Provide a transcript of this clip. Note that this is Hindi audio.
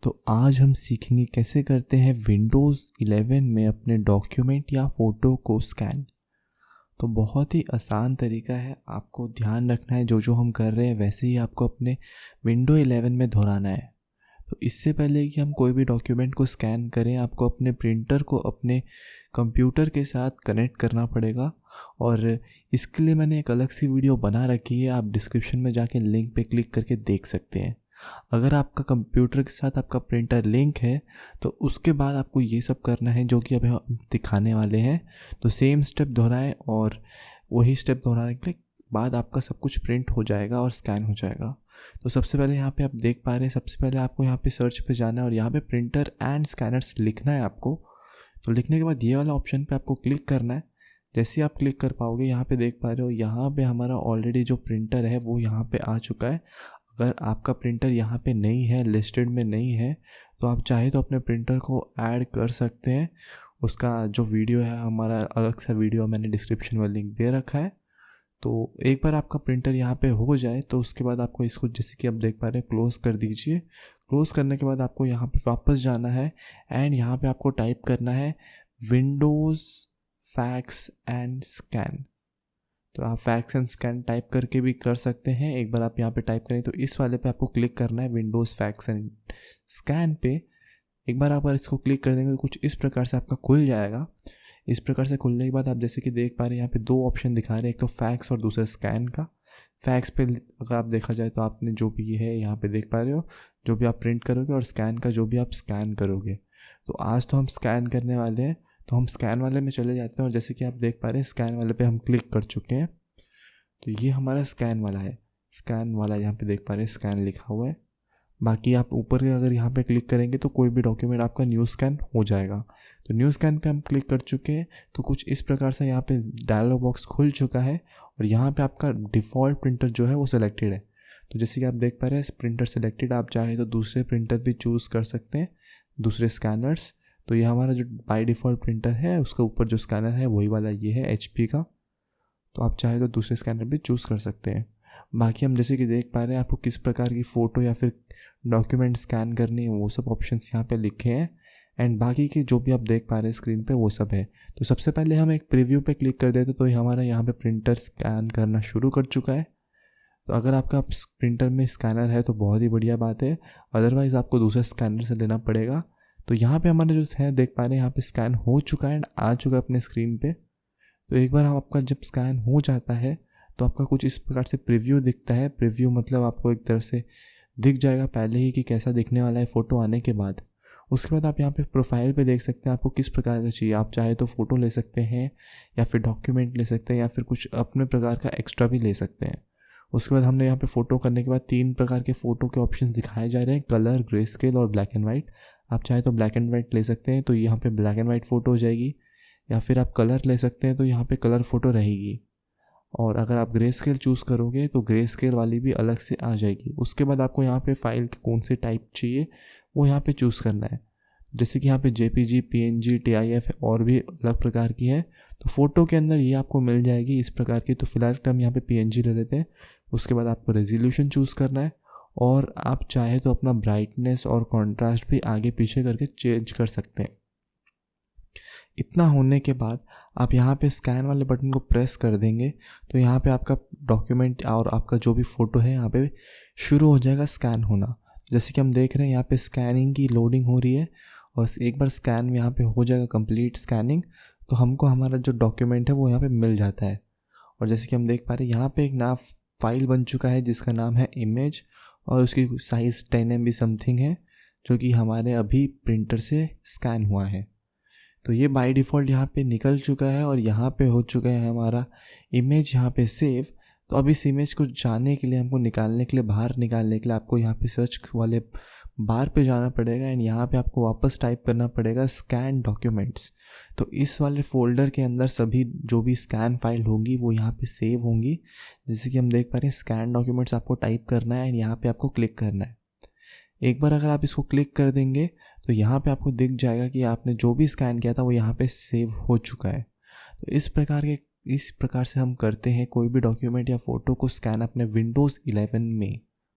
तो आज हम सीखेंगे कैसे करते हैं विंडोज़ 11 में अपने डॉक्यूमेंट या फ़ोटो को स्कैन। तो बहुत ही आसान तरीका है, आपको ध्यान रखना है जो जो हम कर रहे हैं वैसे ही आपको अपने विंडो 11 में दोहराना है। तो इससे पहले कि हम कोई भी डॉक्यूमेंट को स्कैन करें, आपको अपने प्रिंटर को अपने कंप्यूटर के साथ कनेक्ट करना पड़ेगा और इसके लिए मैंने एक अलग सी वीडियो बना रखी है, आप डिस्क्रिप्शन में जाके लिंक पे क्लिक करके देख सकते हैं। अगर आपका कंप्यूटर के साथ आपका प्रिंटर लिंक है तो उसके बाद आपको ये सब करना है जो कि अभी हम दिखाने वाले हैं। तो सेम स्टेप दोहराएं और वही स्टेप दोहराने के बाद आपका सब कुछ प्रिंट हो जाएगा और स्कैन हो जाएगा। तो सबसे पहले यहाँ पे आप देख पा रहे हैं, सबसे पहले आपको यहाँ पे सर्च पे जाना है और यहाँ पे प्रिंटर एंड स्कैनर्स लिखना है आपको। तो लिखने के बाद ये वाला ऑप्शन पे आपको क्लिक करना है। जैसे ही आप क्लिक कर पाओगे यहाँ पे देख पा रहे हो, यहाँ पे हमारा ऑलरेडी जो प्रिंटर है वो यहाँ पे आ चुका है। अगर आपका प्रिंटर यहाँ पे नहीं है, लिस्टेड में नहीं है, तो आप चाहे तो अपने प्रिंटर को ऐड कर सकते हैं। उसका जो वीडियो है, हमारा अलग सा वीडियो मैंने डिस्क्रिप्शन में लिंक दे रखा है। तो एक बार आपका प्रिंटर यहाँ पे हो जाए तो उसके बाद आपको इसको जैसे कि आप देख पा रहे हैं क्लोज़ कर दीजिए। क्लोज़ करने के बाद आपको यहाँ पे वापस जाना है एंड यहाँ पे आपको टाइप करना है विंडोज़ फैक्स एंड स्कैन। तो आप फैक्स एंड स्कैन टाइप करके भी कर सकते हैं। एक बार आप यहाँ पे टाइप करें तो इस वाले पे आपको क्लिक करना है, विंडोज़ फैक्स एंड स्कैन पे। एक बार आप इसको क्लिक कर देंगे तो कुछ इस प्रकार से आपका खुल जाएगा। इस प्रकार से खुलने के बाद आप जैसे कि देख पा रहे हैं यहाँ पे दो ऑप्शन दिखा रहे हैं, एक तो फैक्स और दूसरा स्कैन का। फैक्स पे अगर आप देखा जाए तो आपने जो भी है यहाँ पे देख पा रहे हो, जो भी आप प्रिंट करोगे, और स्कैन का जो भी आप स्कैन करोगे। तो आज तो हम स्कैन करने वाले हैं, तो हम स्कैन वाले में चले जाते हैं और जैसे कि आप देख पा रहे हैं स्कैन वाले पे हम क्लिक कर चुके हैं। तो ये हमारा स्कैन वाला है। स्कैन वाला यहाँ पे देख पा रहे हैं स्कैन लिखा हुआ है। बाकी आप ऊपर अगर यहाँ पे क्लिक करेंगे तो कोई भी डॉक्यूमेंट आपका न्यू स्कैन हो जाएगा। तो न्यू स्कैन पे हम क्लिक कर चुके हैं। तो कुछ इस प्रकार से यहाँ पे डायलॉग बॉक्स खुल चुका है और यहाँ पे आपका डिफ़ॉल्ट प्रिंटर जो है वो सिलेक्टेड है। तो जैसे कि आप देख पा रहे हैं प्रिंटर सिलेक्टेड, आप चाहे तो दूसरे प्रिंटर भी चूज़ कर सकते हैं, दूसरे स्कैनर्स। तो ये हमारा जो बाय डिफ़ॉल्ट प्रिंटर है उसके ऊपर जो स्कैनर है वही वाला ये है HP का। तो आप चाहे तो दूसरे स्कैनर भी चूज़ कर सकते हैं। बाकी हम जैसे कि देख पा रहे हैं आपको किस प्रकार की फ़ोटो या फिर डॉक्यूमेंट स्कैन करनी है वो सब ऑप्शंस यहाँ पे लिखे हैं एंड बाकी के जो भी आप देख पा रहे हैं स्क्रीन पे वो सब है। तो सबसे पहले हम एक प्रीव्यू पे क्लिक कर देते तो हमारा यहाँ पे प्रिंटर स्कैन करना शुरू कर चुका है। तो अगर आपका प्रिंटर में स्कैनर है तो बहुत ही बढ़िया बात है, अदरवाइज़ आपको दूसरे स्कैनर से लेना पड़ेगा। तो यहाँ पर हमारा जो है देख पा रहे हैं यहाँ पर स्कैन हो चुका है एंड आ चुका है अपने स्क्रीन पर। तो एक बार आपका जब स्कैन हो जाता है तो आपका कुछ इस प्रकार से प्रीव्यू दिखता है। प्रीव्यू मतलब आपको एक तरह से दिख जाएगा पहले ही कि कैसा दिखने वाला है फ़ोटो आने के बाद। उसके बाद आप यहाँ पे प्रोफाइल पे देख सकते हैं आपको किस प्रकार का चाहिए। आप चाहे तो फ़ोटो ले सकते हैं या फिर डॉक्यूमेंट ले सकते हैं या फिर कुछ अपने प्रकार का एक्स्ट्रा भी ले सकते हैं। उसके बाद हमने यहाँ पे फ़ोटो करने के बाद 3 प्रकार के फ़ोटो के ऑप्शन दिखाए जा रहे हैं, कलर, ग्रे स्केल और ब्लैक एंड वाइट। आप चाहे तो ब्लैक एंड वाइट ले सकते हैं तो यहाँ पर ब्लैक एंड वाइट फ़ोटो हो जाएगी, या फिर आप कलर ले सकते हैं तो यहाँ पे कलर फ़ोटो रहेगी। और अगर आप ग्रे स्केल चूज़ करोगे तो ग्रे स्केल वाली भी अलग से आ जाएगी। उसके बाद आपको यहाँ पे फाइल की कौन सी टाइप चाहिए वो यहाँ पे चूज़ करना है। जैसे कि यहाँ पे JPG, PNG, TIF और भी अलग प्रकार की है। तो फ़ोटो के अंदर ये आपको मिल जाएगी इस प्रकार की। तो फिलहाल हम यहाँ पे PNG ले लेते हैं। उसके बाद आपको रेजोल्यूशन चूज़ करना है और आप चाहे तो अपना ब्राइटनेस और कॉन्ट्रास्ट भी आगे पीछे करके चेंज कर सकते हैं। इतना होने के बाद आप यहाँ पे स्कैन वाले बटन को प्रेस कर देंगे तो यहाँ पे आपका डॉक्यूमेंट और आपका जो भी फ़ोटो है यहाँ पे शुरू हो जाएगा स्कैन होना। जैसे कि हम देख रहे हैं यहाँ पे स्कैनिंग की लोडिंग हो रही है और एक बार स्कैन यहाँ पे हो जाएगा कंप्लीट स्कैनिंग तो हमको हमारा जो डॉक्यूमेंट है वो यहाँ पे मिल जाता है। और जैसे कि हम देख पा रहे हैं यहाँ पे एक नया फाइल बन चुका है जिसका नाम है इमेज और उसकी साइज़ 10 MB समथिंग है, जो कि हमारे अभी प्रिंटर से स्कैन हुआ है। तो ये बाय डिफ़ॉल्ट यहाँ पे निकल चुका है और यहाँ पे हो चुका है हमारा इमेज यहाँ पे सेव। तो अब इस इमेज को जाने के लिए हमको निकालने के लिए, बाहर निकालने के लिए आपको यहाँ पे सर्च वाले बार पे जाना पड़ेगा एंड यहाँ पे आपको वापस टाइप करना पड़ेगा स्कैन डॉक्यूमेंट्स। तो इस वाले फ़ोल्डर के अंदर सभी जो भी स्कैन फाइल होंगी वो यहाँ पे सेव होंगी। जैसे कि हम देख पा रहे हैं स्कैन डॉक्यूमेंट्स आपको टाइप करना है एंड यहाँ पे आपको क्लिक करना है। एक बार अगर आप इसको क्लिक कर देंगे तो यहाँ पे आपको दिख जाएगा कि आपने जो भी स्कैन किया था वो यहाँ पे सेव हो चुका है। तो इस प्रकार से हम करते हैं कोई भी डॉक्यूमेंट या फ़ोटो को स्कैन अपने विंडोज़ 11 में।